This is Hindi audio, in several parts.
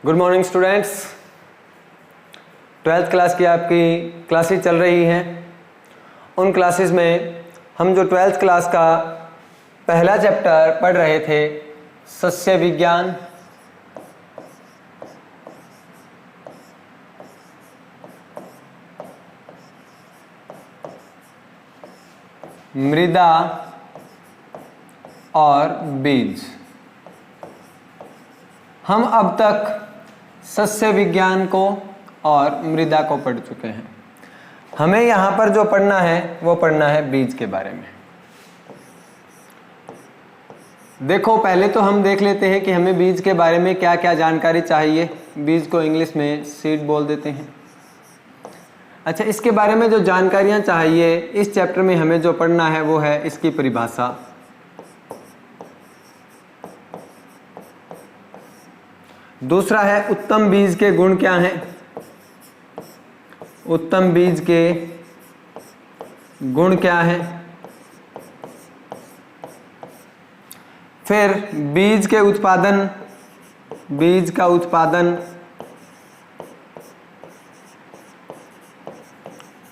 Good morning students. 12th class की आपकी क्लासेस चल रही हैं। उन क्लासेस में हम जो 12th क्लास का पहला चैप्टर पढ़ रहे थे, सस्य विज्ञान, मृदा और बीज, हम अब तक सस्य विज्ञान को और मृदा को पढ़ चुके हैं। हमें यहाँ पर जो पढ़ना है वो पढ़ना है बीज के बारे में। देखो, पहले तो हम देख लेते हैं कि हमें बीज के बारे में क्या क्या जानकारी चाहिए। बीज को इंग्लिश में सीड बोल देते हैं। अच्छा, इसके बारे में जो जानकारियाँ चाहिए, इस चैप्टर में हमें जो पढ़ना है वो है इसकी परिभाषा, दूसरा है उत्तम बीज के गुण क्या हैं, उत्तम बीज के गुण क्या हैं, फिर बीज के उत्पादन, बीज का उत्पादन,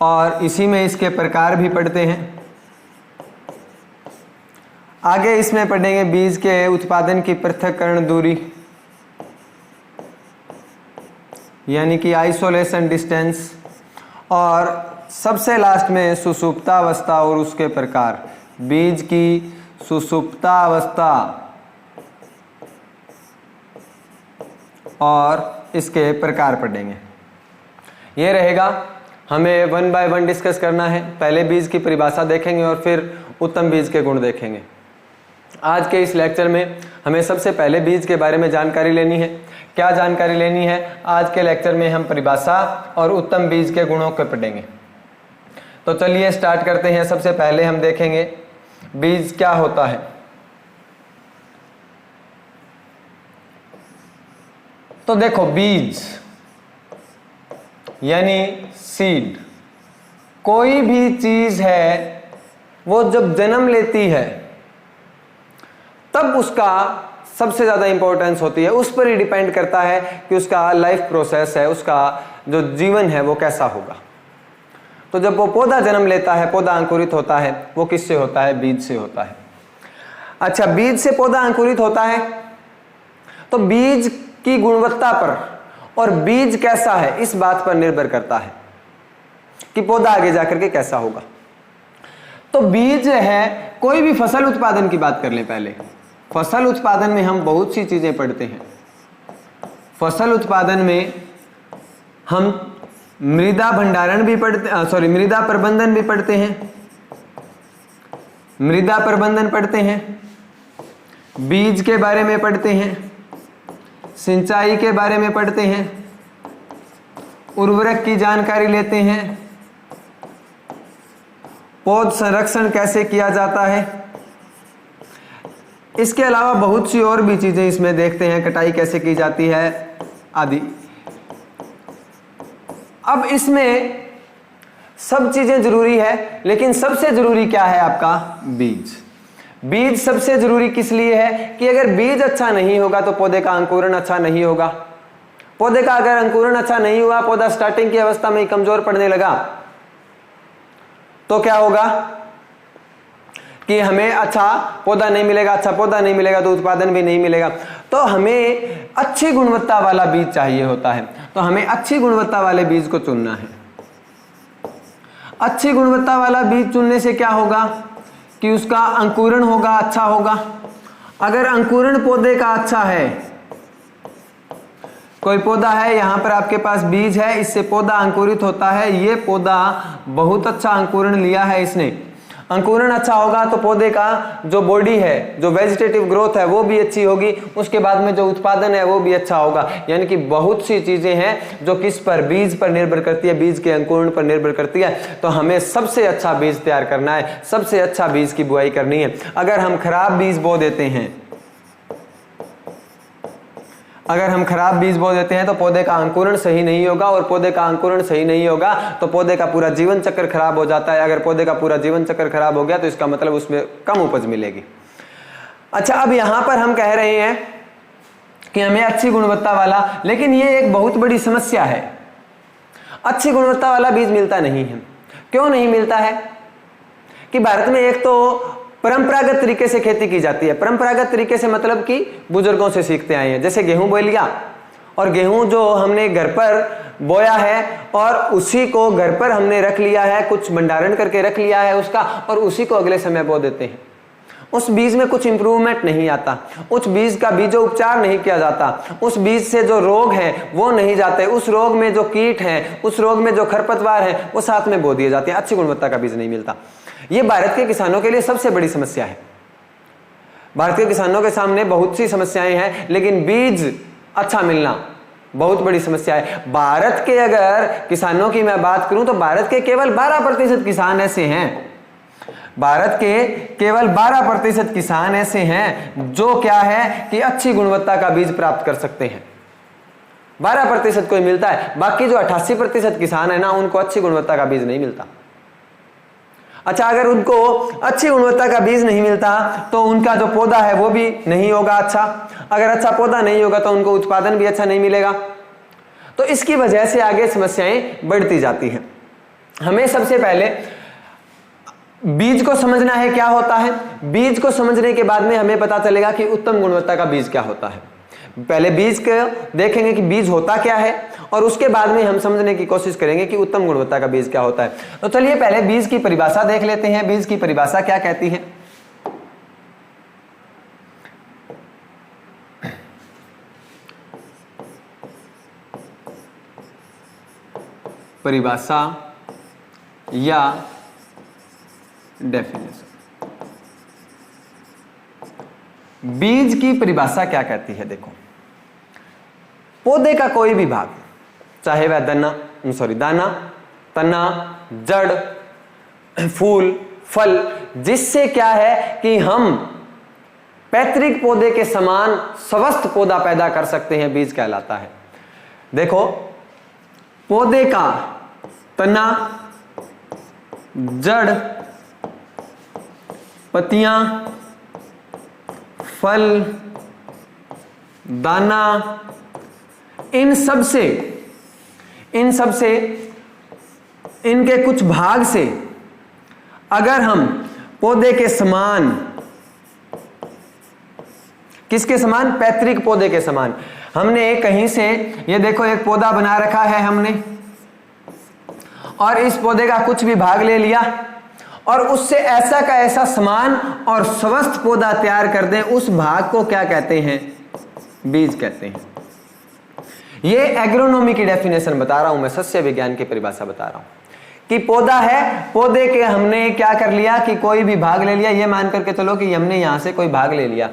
और इसी में इसके प्रकार भी पढ़ते हैं। आगे इसमें पढ़ेंगे बीज के उत्पादन की पृथक्करण दूरी, यानी कि आइसोलेशन डिस्टेंस, और सबसे लास्ट में सुषुप्तावस्था और उसके प्रकार। बीज की सुषुप्तावस्था और इसके प्रकार पढ़ेंगे। ये रहेगा, हमें 1 बाय 1 डिस्कस करना है। पहले बीज की परिभाषा देखेंगे और फिर उत्तम बीज के गुण देखेंगे। आज के इस लेक्चर में हमें सबसे पहले बीज के बारे में जानकारी लेनी है। क्या जानकारी लेनी है? आज के लेक्चर में हम परिभाषा और उत्तम बीज के गुणों को पढ़ेंगे। तो चलिए स्टार्ट करते हैं। सबसे पहले हम देखेंगे बीज क्या होता है। तो देखो, बीज यानी सीड, कोई भी चीज है वो जब जन्म लेती है तब उसका सबसे ज्यादा इंपॉर्टेंस होती है। उस पर ही डिपेंड करता है कि उसका लाइफ प्रोसेस है, उसका जो जीवन है वो कैसा होगा। तो जब वो पौधा जन्म लेता है, पौधा अंकुरित होता है, वो किससे होता है? बीज से होता है। अच्छा, बीज से पौधा अंकुरित होता है तो बीज की गुणवत्ता पर और बीज कैसा है इस बात पर निर्भर करता है कि पौधा आगे जाकर के कैसा होगा। तो बीज है, कोई भी फसल उत्पादन की बात कर लें। पहले फसल उत्पादन में हम बहुत सी चीजें पढ़ते हैं। फसल उत्पादन में हम मृदा भंडारण भी पढ़ते, मृदा प्रबंधन भी पढ़ते हैं, मृदा प्रबंधन पढ़ते हैं, बीज के बारे में पढ़ते हैं, सिंचाई के बारे में पढ़ते हैं, उर्वरक की जानकारी लेते हैं, पौध संरक्षण कैसे किया जाता है। इसके अलावा बहुत सी और भी चीजें इसमें देखते हैं, कटाई कैसे की जाती है आदि। अब इसमें सब चीजें जरूरी है, लेकिन सबसे जरूरी क्या है? आपका बीज। बीज सबसे जरूरी किस लिए है कि अगर बीज अच्छा नहीं होगा तो पौधे का अंकुरण अच्छा नहीं होगा। पौधे का अगर अंकुरण अच्छा नहीं हुआ, पौधा स्टार्टिंग की अवस्था में ही कमजोर पड़ने लगा, तो क्या होगा कि हमें अच्छा पौधा नहीं मिलेगा। अच्छा पौधा नहीं मिलेगा तो उत्पादन भी नहीं मिलेगा। तो हमें अच्छी गुणवत्ता वाला बीज चाहिए होता है। तो हमें अच्छी गुणवत्ता वाले बीज को चुनना है। अच्छी गुणवत्ता वाला बीज चुनने से क्या होगा कि उसका अंकुरण होगा, अच्छा होगा। अगर अंकुरण पौधे का अच्छा है, कोई पौधा है, यहां पर आपके पास बीज है, इससे पौधा अंकुरित होता है, ये पौधा बहुत अच्छा अंकुरण लिया है इसने, अंकुरण अच्छा होगा तो पौधे का जो बॉडी है, जो वेजिटेटिव ग्रोथ है वो भी अच्छी होगी, उसके बाद में जो उत्पादन है वो भी अच्छा होगा। यानी कि बहुत सी चीजें हैं जो किस पर? बीज पर निर्भर करती है, बीज के अंकुरण पर निर्भर करती है। तो हमें सबसे अच्छा बीज तैयार करना है, सबसे अच्छा बीज की बुआई करनी है। अगर हम खराब बीज बो देते हैं, अगर हम खराब बीज बो देते हैं तो पौधे का अंकुरण सही नहीं होगा, और पौधे का अंकुरण सही नहीं होगा तो पौधे का पूरा जीवन चक्र खराब हो जाता है। अगर पौधे का पूरा जीवन चक्र खराब हो गया तो इसका मतलब उसमें कम उपज मिलेगी। अच्छा, अब यहां पर हम कह रहे हैं कि हमें अच्छी गुणवत्ता वाला, लेकिन ये एक बहुत बड़ी समस्या है, अच्छी गुणवत्ता वाला बीज मिलता नहीं है। क्यों नहीं मिलता है? कि भारत में एक तो परंपरागत तरीके से खेती की जाती है। परंपरागत तरीके से मतलब कि बुजुर्गों से सीखते आए हैं। जैसे गेहूं बो लिया, और गेहूं जो हमने घर पर बोया है और उसी को घर पर हमने रख लिया है, कुछ भंडारण करके रख लिया है उसका, और उसी को अगले समय बो देते हैं। उस बीज में कुछ इंप्रूवमेंट नहीं आता, उस बीज का बीजो उपचार नहीं किया जाता, उस बीज से जो रोग हैं वो नहीं जाते, उस रोग में जो कीट हैं, उस रोग में जो खरपतवार हैं वो साथ में बो दिए जाते हैं। अच्छी गुणवत्ता का बीज नहीं मिलता। ये भारत के किसानों के लिए सबसे बड़ी समस्या है। भारत के किसानों के सामने बहुत सी समस्याएं हैं, लेकिन बीज अच्छा मिलना बहुत बड़ी समस्या है। भारत के अगर किसानों की मैं बात करूं तो भारत के केवल 12% किसान ऐसे हैं, भारत के केवल 12% किसान ऐसे हैं जो क्या है कि अच्छी गुणवत्ता का बीज प्राप्त कर सकते हैं। 12% को ही मिलता है, बाकी जो 88% किसान है ना, उनको अच्छी गुणवत्ता का बीज नहीं मिलता। अच्छा, अगर उनको अच्छी गुणवत्ता का बीज नहीं मिलता तो उनका जो पौधा है वो भी नहीं होगा अच्छा। अगर अच्छा पौधा नहीं होगा तो उनको उत्पादन भी अच्छा नहीं मिलेगा। तो इसकी वजह से आगे समस्याएं बढ़ती जाती हैं। हमें सबसे पहले बीज को समझना है क्या होता है। बीज को समझने के बाद में हमें पता चलेगा कि उत्तम गुणवत्ता का बीज क्या होता है। पहले बीज को देखेंगे कि बीज होता क्या है, और उसके बाद में हम समझने की कोशिश करेंगे कि उत्तम गुणवत्ता का बीज क्या होता है। तो चलिए पहले बीज की परिभाषा देख लेते हैं। बीज की परिभाषा क्या कहती है? परिभाषा या डेफिनेशन। बीज की परिभाषा क्या कहती है? देखो, पौधे का कोई भी भाग, चाहे वह दाना, तना, जड़, फूल, फल, जिससे क्या है कि हम पैतृक पौधे के समान स्वस्थ पौधा पैदा कर सकते हैं, बीज कहलाता है। देखो, पौधे का तना, जड़, पत्तियां, फल, दाना, इन सब से इनके कुछ भाग से अगर हम पौधे के समान, किसके समान? पैतृक पौधे के समान। हमने कहीं से, ये देखो, एक पौधा बना रखा है हमने, और इस पौधे का कुछ भी भाग ले लिया और उससे ऐसा का ऐसा समान और स्वस्थ पौधा तैयार कर दें, उस भाग को क्या कहते हैं? बीज कहते हैं। ये एग्रोनॉमी की डेफिनेशन बता रहा हूं मैं, सस्य विज्ञान की परिभाषा बता रहा हूं कि पौधा है, पौधे के हमने क्या कर लिया कि कोई भी भाग ले लिया। ये मान करके चलो कि हमने यहां से कोई भाग ले लिया,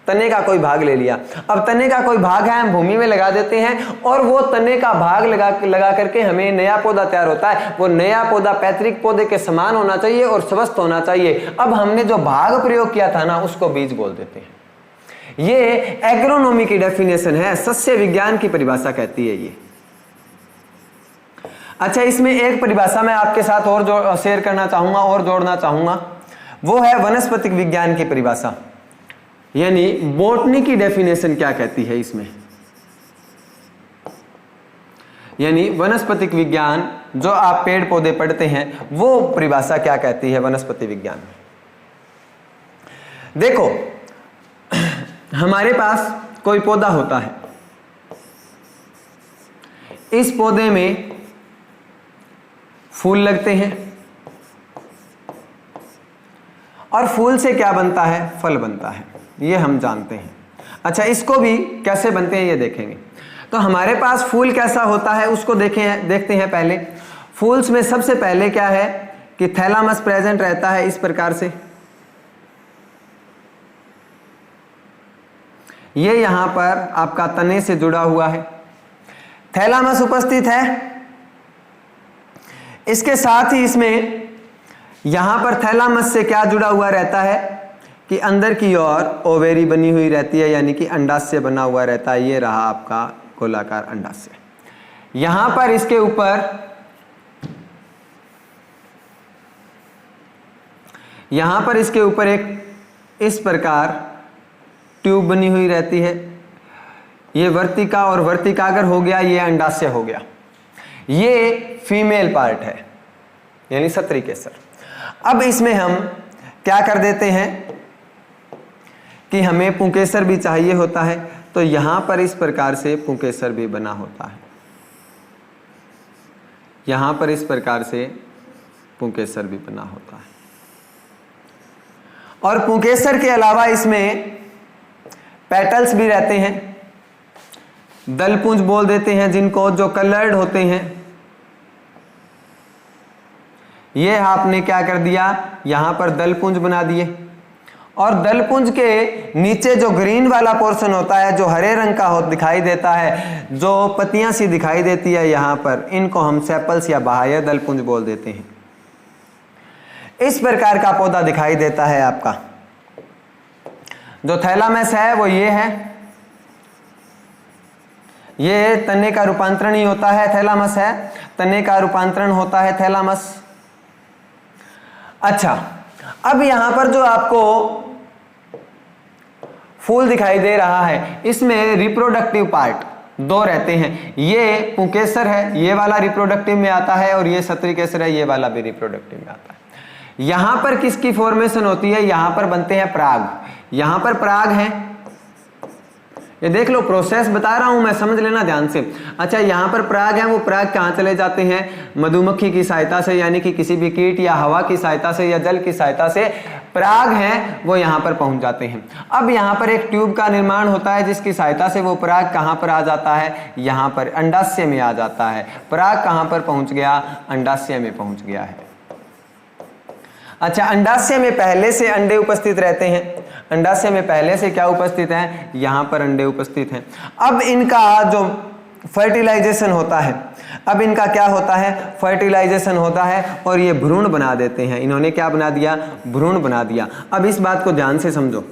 तने का कोई भाग ले लिया। अब तने का कोई भाग है, हम भूमि में लगा देते हैं और वो तने का भाग लगा करके हमें नया पौधा तैयार होता है। वो नया पौधा पैतृक पौधे के समान होना चाहिए और स्वस्थ होना चाहिए। अब हमने जो भाग प्रयोग किया था ना, उसको बीज बोल देते हैं। ये एग्रोनॉमी की डेफिनेशन है, सस्य विज्ञान की परिभाषा कहती है ये। अच्छा, इसमें एक परिभाषा मैं आपके साथ और शेयर करना चाहूंगा और जोड़ना चाहूंगा, वो है वनस्पतिक विज्ञान की परिभाषा, यानी बॉटनी की डेफिनेशन क्या कहती है इसमें। यानी वनस्पतिक विज्ञान, जो आप पेड़ पौधे पढ़ते हैं, वो परिभाषा क्या कहती है वनस्पति विज्ञान में। देखो, हमारे पास कोई पौधा होता है, इस पौधे में फूल लगते हैं और फूल से क्या बनता है? फल बनता है, ये हम जानते हैं। अच्छा, इसको भी कैसे बनते हैं ये देखेंगे। तो हमारे पास फूल कैसा होता है उसको देखते हैं पहले। फूल्स में सबसे पहले क्या है कि थैलामस प्रेजेंट रहता है इस प्रकार से। ये यहां पर आपका तने से जुड़ा हुआ है, थैलामस उपस्थित है। इसके साथ ही इसमें यहां पर थैलामस से क्या जुड़ा हुआ रहता है कि अंदर की ओर ओवेरी बनी हुई रहती है, यानी कि अंडाशय बना हुआ रहता है। ये रहा आपका गोलाकार अंडाशय। यहां पर इसके ऊपर एक इस प्रकार ट्यूब बनी हुई रहती है। ये वर्तिका और वर्तिकाग्र हो गया, ये अंडाशय हो गया। ये फीमेल पार्ट है यानी सत्री केसर। अब इसमें हम क्या कर देते हैं कि हमें पुंकेसर भी चाहिए होता है, तो यहां पर इस प्रकार से पुंकेसर भी बना होता है, यहां पर इस प्रकार से पुंकेसर भी बना होता है। और पुंकेसर के अलावा इसमें पेटल्स भी रहते हैं, दलपुंज बोल देते हैं जिनको, जो कलर्ड होते हैं। ये आपने क्या कर दिया, यहां पर दलपुंज बना दिए, और दलपुंज के नीचे जो ग्रीन वाला पोर्शन होता है, जो हरे रंग का दिखाई देता है, जो पत्तियां सी दिखाई देती है यहां पर, इनको हम सेपल्स या बाह्य दलपुंज बोल देते हैं। इस प्रकार का पौधा दिखाई देता है आपका। जो थैलामस है वो ये है, ये तने का रूपांतरण ही होता है, थैलामस है, तने का रूपांतरण होता है थैलामस। अच्छा, अब यहां पर जो आपको फूल दिखाई दे रहा है, इसमें रिप्रोडक्टिव पार्ट दो रहते हैं। ये पुंकेसर है, ये वाला रिप्रोडक्टिव में आता है, और ये सत्री केसर है, ये वाला भी रिप्रोडक्टिव में आता है। यहां पर किसकी फॉर्मेशन होती है, यहां पर बनते हैं पराग, यहां पर पराग है। ये देख लो, प्रोसेस बता रहा हूं मैं, समझ लेना ध्यान से। अच्छा, यहां पर पराग है, वो पराग कहां चले जाते हैं, मधुमक्खी की सहायता से, यानी कि किसी भी कीट या हवा की सहायता से या जल की सहायता से पराग हैं वो यहां पर पहुंच जाते हैं। अब यहां पर एक ट्यूब का निर्माण होता है, जिसकी सहायता से वो पराग कहां पर आ जाता है, यहां पर अंडाशय में आ जाता है। पराग कहां पर पहुंच गया, अंडाशय में पहुंच गया है। अच्छा, अंडाशय में पहले से अंडे उपस्थित रहते हैं, अंडाशय में पहले से क्या उपस्थित है, यहां पर अंडे उपस्थित हैं। अब इनका जो फर्टिलाइजेशन होता है, अब इनका क्या होता है, फर्टिलाइजेशन होता है, और ये भ्रूण बना देते हैं। इन्होंने क्या बना दिया, भ्रूण बना दिया। अब इस बात को ध्यान से समझो,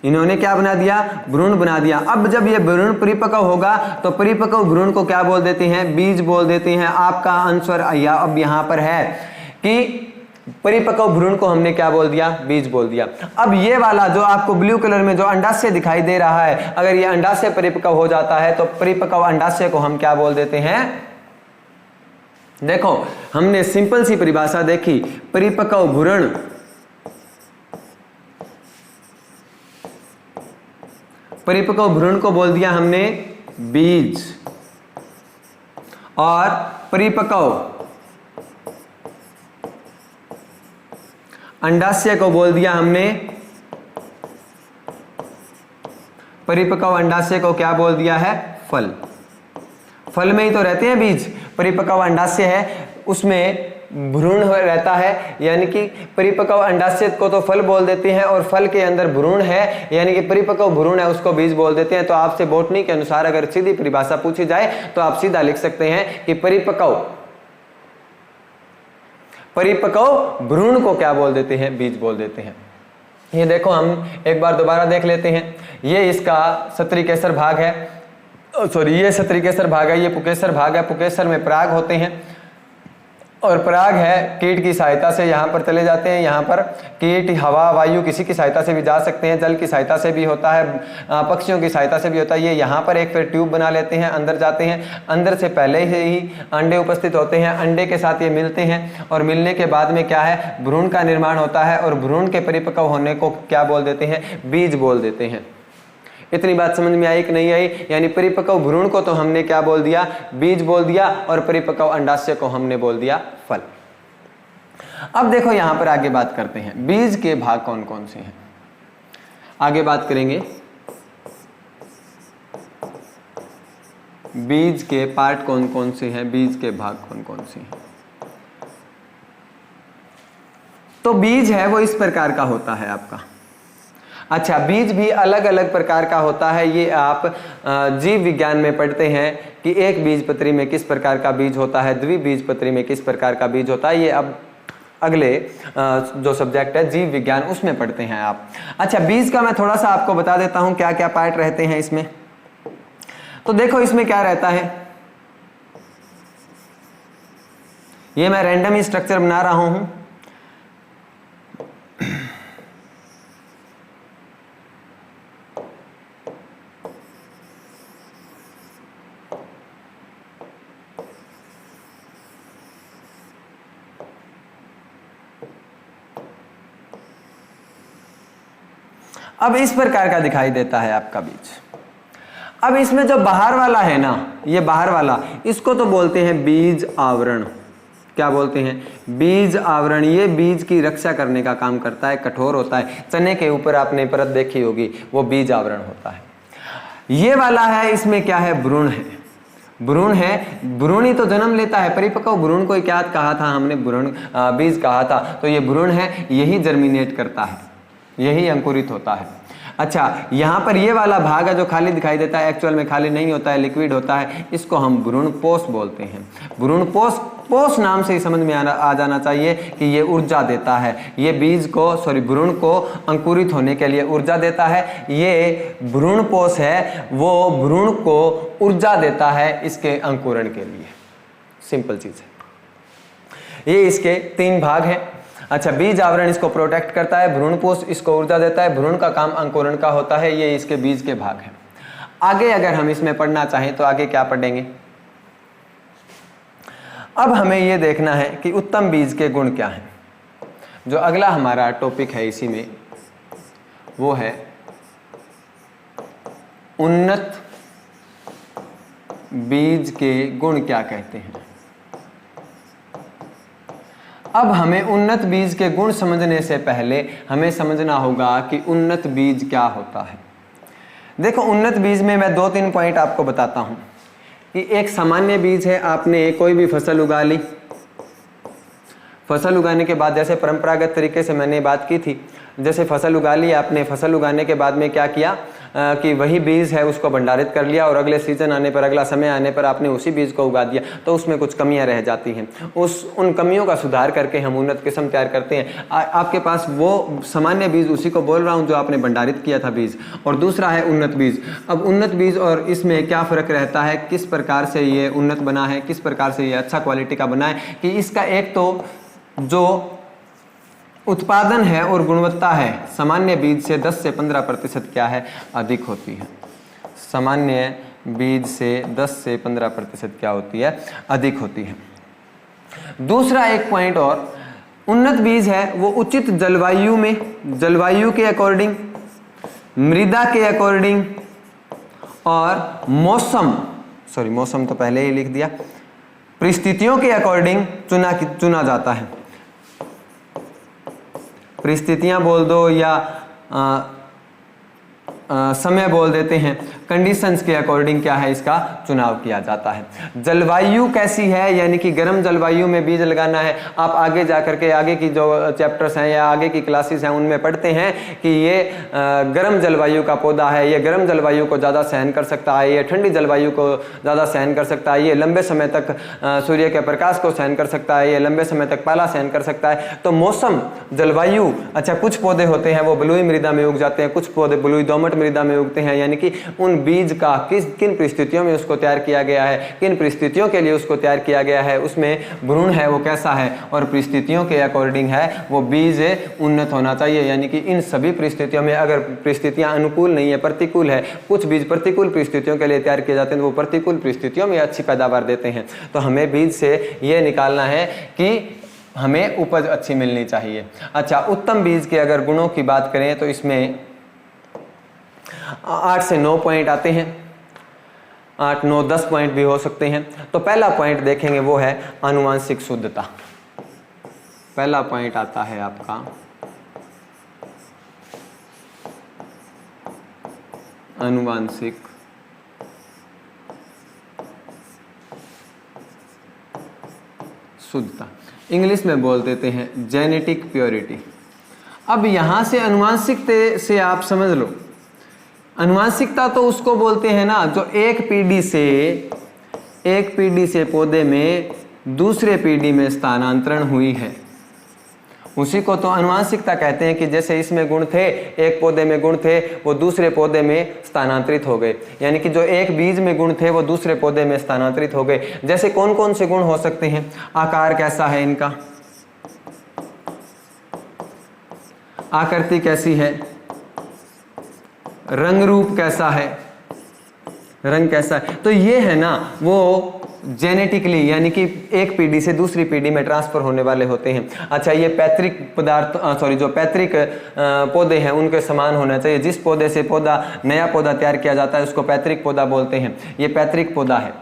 इन्होंने क्या बना दिया, भ्रूण बना दिया। अब जब ये भ्रूण परिपक्व होगा, तो परिपक्व भ्रूण को क्या बोल देते हैं, बीज बोल देते हैं। आपका आंसर अब यहां पर है कि परिपक्व भ्रूण को हमने क्या बोल दिया, बीज बोल दिया। अब ये वाला जो आपको ब्लू कलर में जो अंडाशय दिखाई दे रहा है, अगर ये अंडाशय परिपक्व हो जाता है, तो परिपक्व अंडाशय को हम क्या बोल देते हैं। देखो, हमने सिंपल सी परिभाषा देखी, परिपक्व भ्रूण परिपक्व भ्रूण को बोल दिया हमने बीज, और परिपक्व अंडाशय को बोल दिया हमने, परिपक्व अंडाशय को क्या बोल दिया है, फल। फल में ही तो रहते हैं बीज। परिपक्व अंडाशय है, उसमें भ्रूण रहता है, यानी कि परिपक्व अंडाशय को तो फल बोल देते हैं, और फल के अंदर भ्रूण है, यानी कि परिपक्व भ्रूण है, उसको बीज बोल देते हैं। तो आपसे बॉटनी के अनुसार अगर सीधी परिभाषा पूछी जाए, तो आप सीधा लिख सकते हैं कि परिपक्व भ्रूण को क्या बोल देते हैं, बीज बोल देते हैं। ये देखो, हम एक बार दोबारा देख लेते हैं। ये इसका सत्री केसर भाग है, सॉरी, ये सत्री केसर भाग है, ये पुकेसर भाग है। पुकेसर में पराग होते हैं, और पराग है कीट की सहायता से यहाँ पर चले जाते हैं। यहाँ पर कीट, हवा, वायु किसी की सहायता से भी जा सकते हैं, जल की सहायता से भी होता है, पक्षियों की सहायता से भी होता है। ये यहाँ पर एक फिर ट्यूब बना लेते हैं, अंदर जाते हैं। अंदर से पहले ही अंडे उपस्थित होते हैं, अंडे के साथ ये मिलते हैं, और मिलने के बाद में क्या है, भ्रूण का निर्माण होता है, और भ्रूण के परिपक्व होने को क्या बोल देते हैं, बीज बोल देते हैं। इतनी बात समझ में आई कि नहीं आई? यानी परिपक्व भ्रूण को तो हमने क्या बोल दिया, बीज बोल दिया, और परिपक्व अंडाशय को हमने बोल दिया फल। अब देखो, यहां पर आगे बात करते हैं, बीज के भाग कौन कौन से हैं। आगे बात करेंगे बीज के पार्ट कौन कौन से हैं, बीज के भाग कौन कौन से हैं। तो बीज है वो इस प्रकार का होता है आपका। अच्छा, बीज भी अलग अलग प्रकार का होता है। ये आप जीव विज्ञान में पढ़ते हैं कि एक बीजपत्री में किस प्रकार का बीज होता है, द्विबीजपत्री में किस प्रकार का बीज होता है। ये अब अगले जो सब्जेक्ट है जीव विज्ञान, उसमें पढ़ते हैं आप। अच्छा, बीज का मैं थोड़ा सा आपको बता देता हूं क्या क्या पार्ट रहते हैं इसमें। तो देखो, इसमें क्या रहता है, ये मैं रैंडम ही स्ट्रक्चर बना रहा हूं। अब इस प्रकार का दिखाई देता है आपका बीज। अब इसमें जो बाहर वाला है ना, ये बाहर वाला, इसको तो बोलते हैं बीज आवरण। क्या बोलते हैं? बीज आवरण। ये बीज की रक्षा करने का काम करता है, कठोर होता है। चने के ऊपर आपने परत देखी होगी, वो बीज आवरण होता है। ये वाला है, इसमें क्या है? भ्रूण है। भ्रूण है, भ्रूण ही तो जन्म लेता है। परिपक्व भ्रूण को क्या कहा था हमने? भ्रूण बीज कहा था। तो ये भ्रूण है, यही जर्मिनेट करता है, यही अंकुरित होता है। अच्छा, यहाँ पर ये वाला भाग है जो खाली दिखाई देता है, एक्चुअल में खाली नहीं होता है, लिक्विड होता है। इसको हम भ्रूणपोष बोलते हैं। भ्रूणपोष, पोष नाम से ही समझ में आ जाना चाहिए कि ये ऊर्जा देता है। ये बीज को, सॉरी, भ्रूण को अंकुरित होने के लिए ऊर्जा देता है। ये भ्रूणपोष है, वो भ्रूण को ऊर्जा देता है इसके अंकुरण के लिए। सिंपल चीज है। ये इसके 3 भाग हैं। अच्छा, बीज आवरण इसको प्रोटेक्ट करता है, भ्रूणपोष इसको ऊर्जा देता है, भ्रूण का काम अंकुरण का होता है। ये इसके बीज के भाग हैं। आगे अगर हम इसमें पढ़ना चाहें तो आगे क्या पढ़ेंगे? अब हमें यह देखना है कि उत्तम बीज के गुण क्या हैं। जो अगला हमारा टॉपिक है इसी में, वो है उन्नत बीज के गुण क्या कहते हैं। अब हमें उन्नत बीज के गुण समझने से पहले हमें समझना होगा कि उन्नत बीज क्या होता है। देखो, उन्नत बीज में मैं 2-3 पॉइंट आपको बताता हूं कि एक सामान्य बीज है। आपने कोई भी फसल उगा ली, फसल उगाने के बाद, जैसे परंपरागत तरीके से मैंने बात की थी, जैसे फसल उगा ली आपने, फसल उगाने के बाद में क्या किया कि वही बीज है उसको भंडारित कर लिया और अगले सीजन आने पर, अगला समय आने पर आपने उसी बीज को उगा दिया, तो उसमें कुछ कमियां रह जाती हैं। उन कमियों का सुधार करके हम उन्नत किस्म तैयार करते हैं। आपके पास वो सामान्य बीज, उसी को बोल रहा हूं जो आपने भंडारित किया था बीज, और दूसरा है उन्नत बीज। अब उन्नत बीज और इसमें क्या फर्क रहता है, किस प्रकार से ये उन्नत बना है, किस प्रकार से ये अच्छा क्वालिटी का बना है, कि इसका एक तो जो उत्पादन है और गुणवत्ता है, सामान्य बीज से 10 से 15% क्या है, अधिक होती है। सामान्य बीज से 10 से 15% क्या होती है, अधिक होती है। दूसरा एक पॉइंट और, उन्नत बीज है वो उचित जलवायु में, जलवायु के अकॉर्डिंग, मृदा के अकॉर्डिंग और मौसम तो पहले ही लिख दिया, परिस्थितियों के अकॉर्डिंग चुना जाता है। परिस्थितियां बोल दो या समय बोल देते हैं, कंडीशंस के अकॉर्डिंग क्या है, इसका चुनाव किया जाता है। जलवायु कैसी है, यानी कि गर्म जलवायु में बीज लगाना है। आप आगे जाकर के आगे की जो चैप्टर्स हैं या आगे की क्लासेस हैं उनमें पढ़ते हैं कि ये गर्म जलवायु का पौधा है, ये गर्म जलवायु को ज़्यादा सहन कर सकता है, ये ठंडी जलवायु को ज़्यादा सहन कर सकता है, ये लंबे समय तक सूर्य के प्रकाश को सहन कर सकता है, ये लंबे समय तक पाला सहन कर सकता है। तो मौसम, जलवायु, अच्छा, कुछ पौधे होते हैं वो बलुई मृदा में उग जाते हैं, कुछ पौधे बलुई दोमट मृदा में उगते हैं, यानी कि उन बीज का किन परिस्थितियों में उसको तैयार किया गया है, किन परिस्थितियों के लिए उसको तैयार किया गया है, उसमें भ्रूण है वो कैसा है, और परिस्थितियों के अकॉर्डिंग है वो बीज उन्नत होना चाहिए। यानी कि इन सभी परिस्थितियों में अगर परिस्थितियां अनुकूल नहीं है, प्रतिकूल है, कुछ बीज प्रतिकूल परिस्थितियों के लिए तैयार किए जाते हैं तो वो प्रतिकूल परिस्थितियों में अच्छी पैदावार देते हैं। तो हमें बीज से ये निकालना है कि हमें उपज अच्छी मिलनी चाहिए। अच्छा, उत्तम बीज के अगर गुणों की बात करें तो इसमें 8 से 9 पॉइंट आते हैं, 8, 9, 10 पॉइंट भी हो सकते हैं। तो पहला पॉइंट देखेंगे वो है आनुवांशिक शुद्धता। पहला पॉइंट आता है आपका आनुवांशिक शुद्धता, इंग्लिश में बोल देते हैं जेनेटिक प्योरिटी। अब यहां से आनुवांशिक से आप समझ लो, आनुवांशिकता तो उसको बोलते हैं ना जो एक पीढ़ी से पौधे में दूसरे पीढ़ी में स्थानांतरण हुई है, उसी को तो आनुवांशिकता कहते हैं। कि जैसे इसमें गुण थे, एक पौधे में गुण थे, वो दूसरे पौधे में स्थानांतरित हो गए, यानी कि जो एक बीज में गुण थे वो दूसरे पौधे में स्थानांतरित हो गए। जैसे कौन कौन से गुण हो सकते हैं, आकार कैसा है इनका, आकृति कैसी है, रंग रूप कैसा है, रंग कैसा है, तो ये है ना वो जेनेटिकली यानी कि एक पीढ़ी से दूसरी पीढ़ी में ट्रांसफर होने वाले होते हैं। अच्छा, ये पैतृक पदार्थ जो पैतृक पौधे हैं उनके समान होना चाहिए। जिस पौधे से नया पौधा तैयार किया जाता है उसको पैतृक पौधा बोलते हैं। ये पैतृक पौधा है,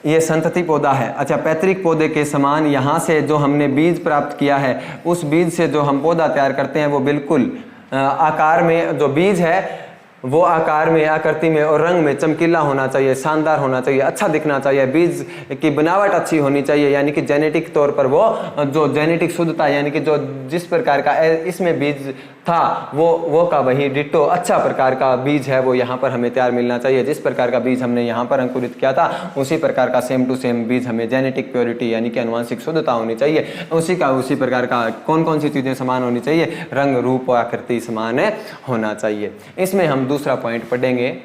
ये संतति पौधा है। अच्छा, पैतृक पौधे के समान यहाँ से जो हमने बीज प्राप्त किया है उस बीज से जो हम पौधा तैयार करते हैं वो बिल्कुल आकार में, जो बीज है वो आकार में, आकृति में और रंग में चमकीला होना चाहिए, शानदार होना चाहिए, अच्छा दिखना चाहिए, बीज की बनावट अच्छी होनी चाहिए, यानी कि जेनेटिक तौर पर वो जो जेनेटिक शुद्धता यानी कि जो जिस प्रकार का इसमें बीज था वो का वही डिट्टो अच्छा प्रकार का बीज है वो यहाँ पर हमें तैयार मिलना चाहिए। जिस प्रकार का बीज हमने यहाँ पर अंकुरित किया था उसी प्रकार का सेम टू सेम बीज हमें जेनेटिक प्योरिटी यानी कि आनुवंशिक शुद्धता होनी चाहिए। उसी प्रकार का कौन कौन सी चीज़ें समान होनी चाहिए, रंग रूप और आकृति समान होना चाहिए। इसमें हम दूसरा पॉइंट पढ़ेंगे।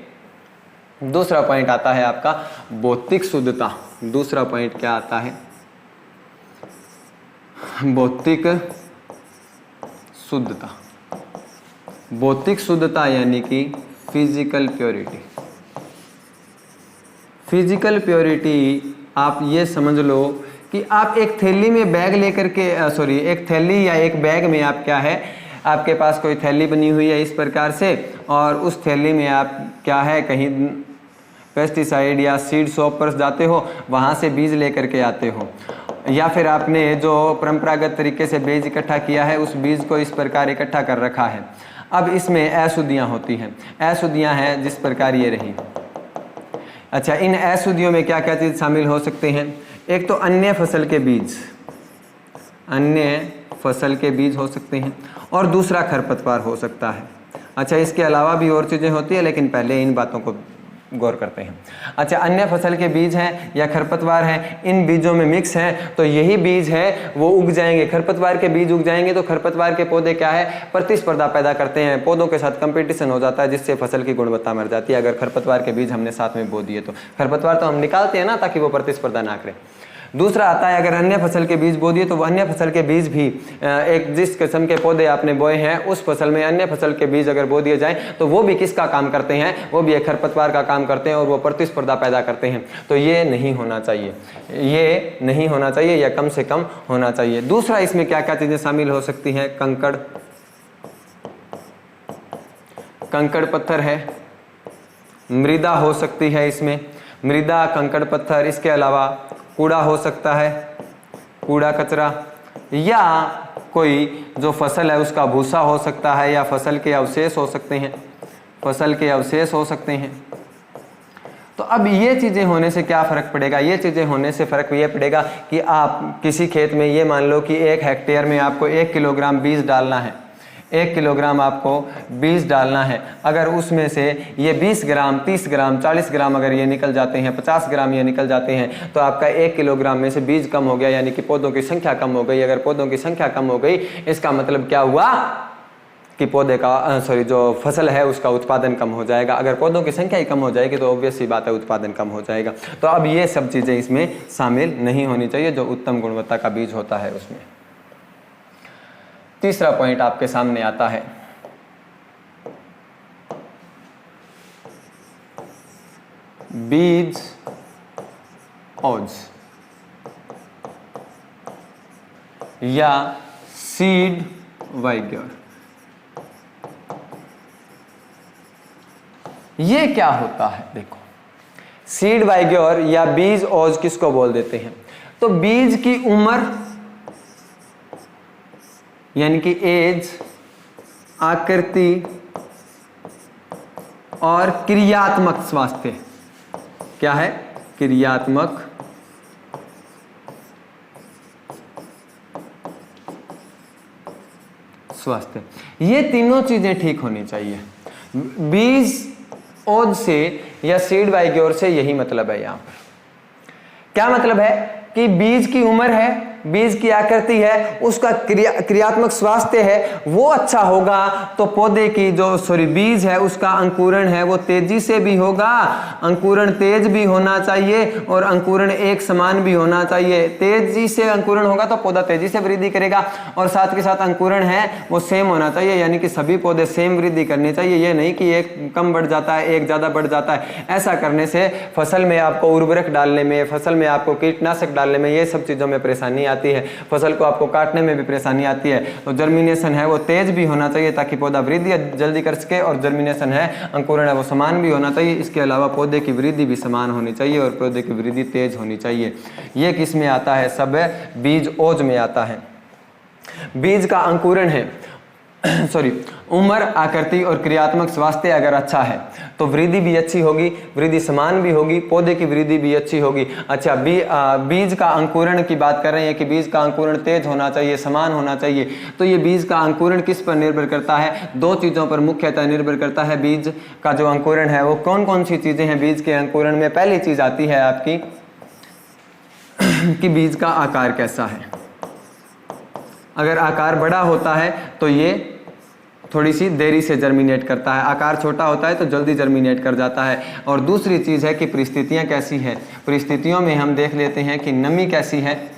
दूसरा पॉइंट आता है आपका भौतिक शुद्धता। दूसरा पॉइंट क्या आता है? भौतिक शुद्धता। भौतिक शुद्धता यानी कि फिजिकल प्योरिटी। फिजिकल प्योरिटी आप ये समझ लो कि आप एक थैली में बैग लेकर के एक थैली या एक बैग में आप क्या है, आपके पास कोई थैली बनी हुई है इस प्रकार से, और उस थैली में आप क्या है कहीं पेस्टिसाइड या सीड शॉप पर जाते हो, वहाँ से बीज लेकर के आते हो, या फिर आपने जो परंपरागत तरीके से बीज इकट्ठा किया है उस बीज को इस प्रकार इकट्ठा कर रखा है। अब इसमें अशुद्धियाँ होती हैं। अशुद्धियाँ हैं जिस प्रकार ये रही। अच्छा, इन अशुद्धियों में क्या क्या चीज़ शामिल हो सकते हैं? एक तो अन्य फसल के बीज, अन्य फसल के बीज हो सकते हैं, और दूसरा खरपतवार हो सकता है। अच्छा, इसके अलावा भी और चीज़ें होती है लेकिन पहले इन बातों को गौर करते हैं। अच्छा, अन्य फसल के बीज हैं या खरपतवार हैं, इन बीजों में मिक्स हैं तो यही बीज है वो उग जाएंगे। खरपतवार के बीज उग जाएंगे तो खरपतवार के पौधे क्या है, प्रतिस्पर्धा पैदा करते हैं, पौधों के साथ कंपटीशन हो जाता है जिससे फसल की गुणवत्ता मर जाती है। अगर खरपतवार के बीज हमने साथ में बो दिए तो खरपतवार तो हम निकालते हैं ना ताकि वो प्रतिस्पर्धा ना करे। दूसरा आता है अगर अन्य फसल के बीज बो दिए तो वो अन्य फसल के बीज भी एक जिस किस्म के पौधे आपने बोए हैं उस फसल में अन्य फसल के बीज अगर बो दिए जाएं तो वो भी किसका काम करते हैं, वो भी एक खरपतवार का काम करते हैं और वो प्रतिस्पर्धा पैदा करते हैं। तो ये नहीं होना चाहिए, ये नहीं होना चाहिए या कम से कम होना चाहिए। दूसरा इसमें क्या क्या चीजें शामिल हो सकती हैं? कंकड़ पत्थर है, मृदा हो सकती है इसमें, मृदा, कंकड़ पत्थर। इसके अलावा कूड़ा हो सकता है, कूड़ा कचरा, या कोई जो फसल है उसका भूसा हो सकता है, या फसल के अवशेष हो सकते हैं, फसल के अवशेष हो सकते हैं। तो अब ये चीज़ें होने से क्या फ़र्क पड़ेगा? ये चीज़ें होने से फ़र्क ये पड़ेगा कि आप किसी खेत में ये मान लो कि 1 हेक्टेयर में आपको 1 किलोग्राम बीज डालना है, 1 किलोग्राम आपको बीज डालना है। अगर उसमें से ये 20 ग्राम, 30 ग्राम, 40 ग्राम अगर ये निकल जाते हैं, 50 ग्राम ये निकल जाते हैं तो आपका 1 किलोग्राम में से बीज कम हो गया, यानी कि पौधों की संख्या कम हो गई। अगर पौधों की संख्या कम हो गई इसका मतलब क्या हुआ कि पौधे का जो फसल है उसका उत्पादन कम हो जाएगा। अगर पौधों की संख्या ही कम हो जाएगी तो ऑब्वियस सी बात है उत्पादन कम हो जाएगा। तो अब ये सब चीज़ें इसमें शामिल नहीं होनी चाहिए जो उत्तम गुणवत्ता का बीज होता है उसमें। तीसरा पॉइंट आपके सामने आता है बीज ओज या सीड वाइग्योर। ये क्या होता है? देखो, सीड वाइग्योर या बीज ओज किसको बोल देते हैं? तो बीज की उम्र यानी कि एज, आकृति और क्रियात्मक स्वास्थ्य। क्या है? क्रियात्मक स्वास्थ्य। ये तीनों चीजें ठीक होनी चाहिए। बीज ओज से या सीड वाइग्योर से यही मतलब है। यहां पर क्या मतलब है कि बीज की उम्र है बीज की आकृति है, उसका क्रियात्मक स्वास्थ्य है वो अच्छा होगा, तो पौधे की जो बीज है उसका अंकुरण है वो तेजी से भी होगा, अंकुरण तेज भी होना चाहिए और अंकुरण एक समान भी होना चाहिए। तेजी से अंकुरण होगा तो पौधा तेजी से वृद्धि करेगा और साथ के साथ अंकुरण है वो सेम होना चाहिए, यानी कि सभी पौधे सेम वृद्धि करनी चाहिए। ये नहीं कि एक कम बढ़ जाता है एक ज्यादा बढ़ जाता है। ऐसा करने से फसल में आपको उर्वरक डालने में, फसल में आपको कीटनाशक डालने में, ये सब चीजों में परेशानी आती है, फसल को आपको काटने में भी परेशानी आती है। तो जर्मिनेशन है वो तेज भी होना चाहिए ताकि पौधा वृद्धि जल्दी कर सके, और जर्मिनेशन है अंकुरण है वो समान भी होना चाहिए। इसके अलावा पौधे की वृद्धि भी समान होनी चाहिए और पौधे की वृद्धि तेज होनी चाहिए। ये किस में आता है? सब बीज ओज में आता है। बीज का अंकुरण है उम्र, आकृति और क्रियात्मक स्वास्थ्य अगर अच्छा है तो वृद्धि भी अच्छी होगी, वृद्धि समान भी होगी, पौधे की वृद्धि भी अच्छी होगी। अच्छा, बीज का अंकुरण की बात कर रहे हैं कि बीज का अंकुरण तेज होना चाहिए, समान होना चाहिए। तो ये बीज का अंकुरण किस पर निर्भर करता है? दो चीजों पर मुख्यतः निर्भर करता है। बीज का जो अंकुरण है वो कौन कौन सी चीजें हैं बीज के अंकुरण में? पहली चीज आती है आपकी कि बीज का आकार कैसा है। अगर आकार बड़ा होता है तो ये थोड़ी सी देरी से जर्मिनेट करता है, आकार छोटा होता है तो जल्दी जर्मिनेट कर जाता है। और दूसरी चीज़ है कि परिस्थितियाँ कैसी है। परिस्थितियों में हम देख लेते हैं कि नमी कैसी है।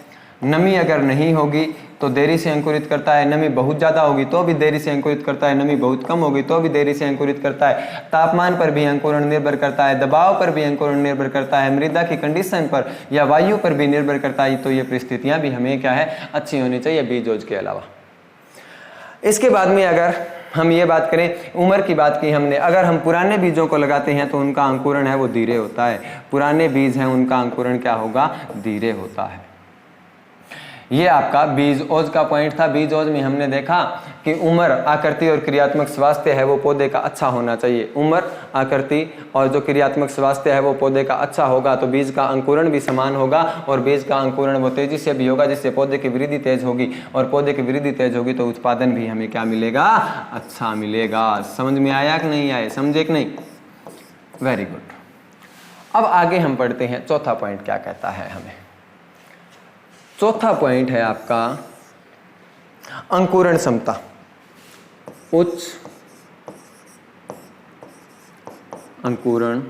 नमी अगर नहीं होगी तो देरी से अंकुरित करता है, नमी बहुत ज़्यादा होगी तो भी देरी से अंकुरित करता है, नमी बहुत कम होगी तो भी देरी से अंकुरित करता है। तापमान पर भी अंकुरण निर्भर करता है, दबाव पर भी अंकुरण निर्भर करता है, मृदा की कंडीशन पर या वायु पर भी निर्भर करता है। तो ये परिस्थितियाँ भी हमें क्या है? अच्छी होनी चाहिए बीजोज के अलावा। इसके बाद में अगर हम ये बात करें, उम्र की बात की हमने, अगर हम पुराने बीजों को लगाते हैं तो उनका अंकुरण है वो धीरे होता है। पुराने बीज हैं उनका अंकुरण क्या होगा? धीरे होता है। ये आपका बीज ओज का पॉइंट था। बीज ओज में हमने देखा कि उम्र, आकृति और क्रियात्मक स्वास्थ्य है वो पौधे का अच्छा होना चाहिए। उम्र, आकृति और जो क्रियात्मक स्वास्थ्य है वो पौधे का अच्छा होगा तो बीज का अंकुरण भी समान होगा और बीज का अंकुरण वो तेजी से भी होगा, जिससे पौधे की वृद्धि तेज होगी और पौधे की वृद्धि तेज होगी तो उत्पादन भी हमें क्या मिलेगा? अच्छा मिलेगा। समझ में आया कि नहीं आया? समझे कि नहीं? Very good. अब आगे हम पढ़ते हैं चौथा पॉइंट क्या कहता है हमें। चौथा पॉइंट है आपका अंकुरण क्षमता। उच्च अंकुरण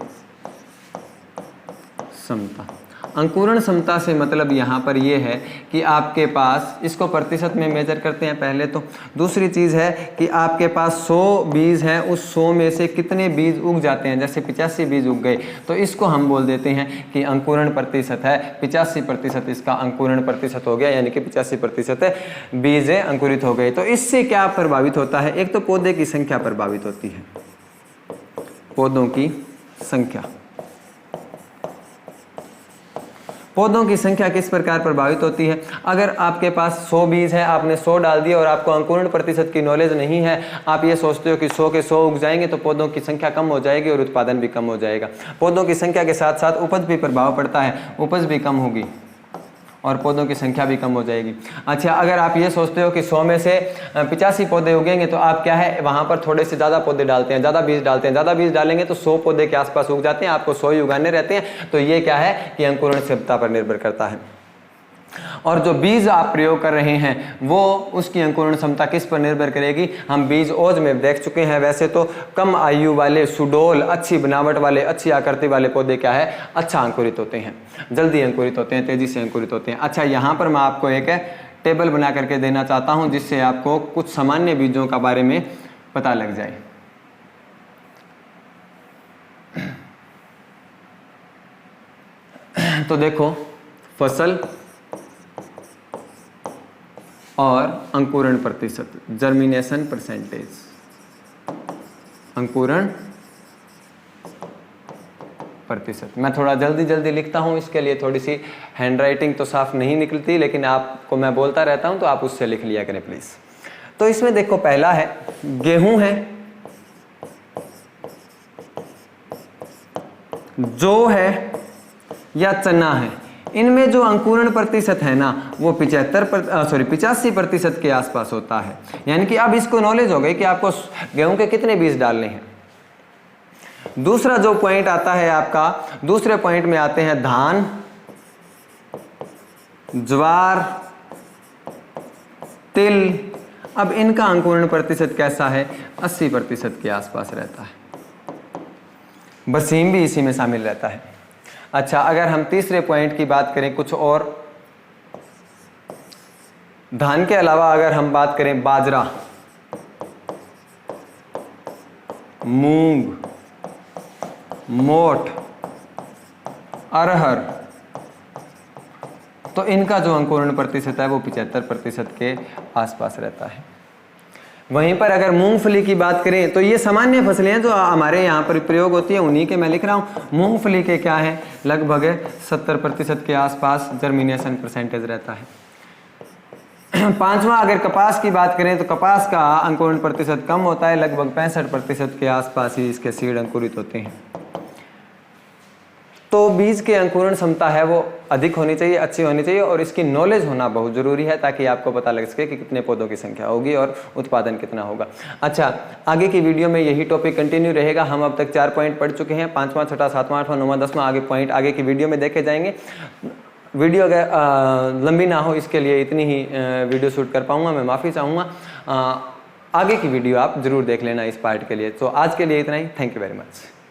क्षमता। अंकुरण क्षमता से मतलब यहाँ पर ये है कि आपके पास, इसको प्रतिशत में मेजर करते हैं पहले तो। दूसरी चीज़ है कि आपके पास 100 बीज हैं, उस 100 में से कितने बीज उग जाते हैं। जैसे 85 बीज उग गए तो इसको हम बोल देते हैं कि अंकुरण प्रतिशत है 85%, इसका अंकुरण प्रतिशत हो गया, यानी कि 85% बीज अंकुरित हो गए। तो इससे क्या प्रभावित होता है? एक तो पौधे की संख्या प्रभावित होती है, पौधों की संख्या। पौधों की संख्या किस प्रकार प्रभावित होती है? अगर आपके पास 100 बीज है, आपने 100 डाल दिया और आपको अंकुरण प्रतिशत की नॉलेज नहीं है, आप ये सोचते हो कि 100 के 100 उग जाएंगे तो पौधों की संख्या कम हो जाएगी और उत्पादन भी कम हो जाएगा। पौधों की संख्या के साथ साथ उपज भी प्रभाव पड़ता है, उपज भी कम होगी और पौधों की संख्या भी कम हो जाएगी। अच्छा, अगर आप ये सोचते हो कि 100 में से 85 पौधे उगेंगे तो आप क्या है वहाँ पर थोड़े से ज़्यादा पौधे डालते हैं, ज़्यादा बीज डालते हैं। ज़्यादा बीज डालेंगे तो 100 पौधे के आसपास उग जाते हैं, आपको 100 ही उगाने रहते हैं। तो ये क्या है कि अंकुरण क्षमता पर निर्भर करता है। और जो बीज आप प्रयोग कर रहे हैं वो उसकी अंकुरण क्षमता किस पर निर्भर करेगी? हम बीज ओज में देख चुके हैं। वैसे तो कम आयु वाले, सुडोल, अच्छी बनावट वाले, अच्छी आकृति वाले पौधे क्या है? अच्छा अंकुरित होते हैं, जल्दी अंकुरित होते हैं, तेजी से अंकुरित होते हैं। अच्छा, यहाँ पर मैं आपको एक टेबल बना करके देना चाहता हूँ जिससे आपको कुछ सामान्य बीजों का बारे में पता लग जाए। तो देखो, फसल और अंकुरण प्रतिशत, जर्मिनेशन परसेंटेज, अंकुरण प्रतिशत। मैं थोड़ा जल्दी जल्दी लिखता हूं, इसके लिए थोड़ी सी हैंडराइटिंग तो साफ नहीं निकलती, लेकिन आपको मैं बोलता रहता हूं तो आप उससे लिख लिया करें प्लीज। तो इसमें देखो, पहला है गेहूं है, जौ है या चना है। इनमें जो अंकुरण प्रतिशत है ना वो 85% के आसपास होता है। यानी कि अब इसको नॉलेज हो गई कि आपको गेहूं के कितने बीज डालने हैं। दूसरा जो पॉइंट आता है आपका, दूसरे पॉइंट में आते हैं धान, ज्वार तिल। अब इनका अंकुरण प्रतिशत कैसा है? 80% के आसपास रहता है। बरसीम भी इसी में शामिल रहता है। अच्छा, अगर हम तीसरे पॉइंट की बात करें, कुछ और धान के अलावा अगर हम बात करें बाजरा, मूंग, मोठ, अरहर, तो इनका जो अंकुरण प्रतिशत है वो 75% के आसपास रहता है। वहीं पर अगर मूंगफली की बात करें तो ये सामान्य फसलें हैं जो हमारे यहाँ पर प्रयोग होती है, उन्हीं के मैं लिख रहा हूँ। मूंगफली के क्या है, लगभग 70% के आसपास जर्मिनेशन परसेंटेज रहता है। पांचवा, अगर कपास की बात करें तो कपास का अंकुरण प्रतिशत कम होता है, लगभग 65% के आसपास ही इसके सीड अंकुरित होते हैं। तो बीज के अंकुरण क्षमता है वो अधिक होनी चाहिए, अच्छी होनी चाहिए, और इसकी नॉलेज होना बहुत जरूरी है ताकि आपको पता लग सके कि कितने पौधों की संख्या होगी और उत्पादन कितना होगा। अच्छा, आगे की वीडियो में यही टॉपिक कंटिन्यू रहेगा। हम अब तक 4 पॉइंट पढ़ चुके हैं, 5वां, 6वां, 7वां, 8वां, 9वां, 10वां आगे पॉइंट आगे की वीडियो में देखे जाएंगे। वीडियो अगर लंबी ना हो इसके लिए इतनी ही वीडियो शूट कर पाऊंगा, मैं माफ़ी चाहूँगा। आगे की वीडियो आप जरूर देख लेना इस पार्ट के लिए। तो आज के लिए इतना ही। Thank you very much.